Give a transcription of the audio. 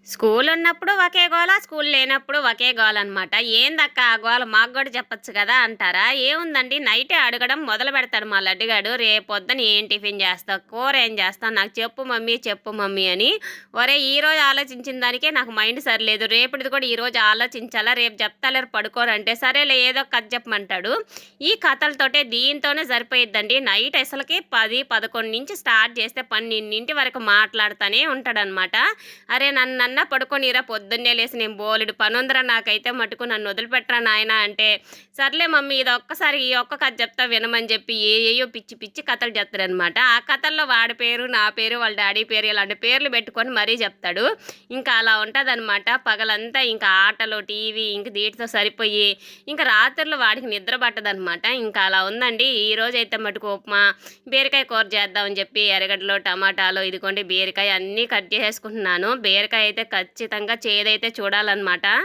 School ఉన్నప్పుడు ఒకే గోల, school లేనప్పుడు ఒకే గోలనమాట. ఏందక్కా ఆ గోల మాకు గూడా చెప్పొచ్చు గదా అంటారా? ఏముందండి నైటే అడగడం మొదలుపెడతాడు మా లడ్డుగాడు. రేపొద్దున ఏం టిఫిన్ జేస్తావు? కూరేం జేస్తావు? నాకు చెప్పు మమ్మీ, చెప్పు మమ్మీ అని. ఒరేయ్! ఈరోజు ఆలోచించిన దానికే నాకు మైండ్ సరిలేదు. రేపటిది కూడా ఈరోజు ఆలోచించాలా? రేపు జెప్తాలేరు పడుకోరంటే, సరేలే ఏదో ఒక కథ చెప్పమంటాడు. ఈ కథలతోటే దీంతోనే సరిపోయిద్దండి. నైట్ అసలకి 10, 11 నుంచి స్టార్ట్ జేస్తే 12 వరకు మాట్లాడుతానే ఉంటాడనమాట. అరే నన్నన్నా పడుకోనిరా పొద్దున్నే లేసి నేను బోలెడు పనుందిరా నాకైతే మటుకు నన్ను వదిలిపెట్టరా నాయనా అంటే, సర్లే మమ్మీ ఇది ఒక్కసారి ఈ ఒక్క కథ చెప్తా వినమని చెప్పి ఏయేయో పిచ్చి పిచ్చి కథలు చెప్తాడనమాట. ఆ కథల్లో వాడి పేరు, నా పేరు, వాళ్ళ డాడీ పేరు ఇలాంటి పేర్లు పెట్టుకొని మరీ చెప్తాడు. ఇంకా అలా ఉంటదనమాట. పగలంతా ఇంకా ఆటలు, టీవీ ఇంక వీటితో సరిపోయి ఇంక రాత్రులు వాడికి నిద్ర పట్టదనమాట. ఇంకా అలా ఉందండి. ఈరోజైతే మటుకు ఉప్మా, బీరకాయ కూర చేద్దామని చెప్పి ఎర్రగడ్డలు, టమాటాలు ఇదిగోండి బీరకాయ అన్నీ కట్ చేసేసుకుంటున్నాను. బీరకాయ అయితే ఖచ్చితంగా చేదైతే చూడాలన్నమాట.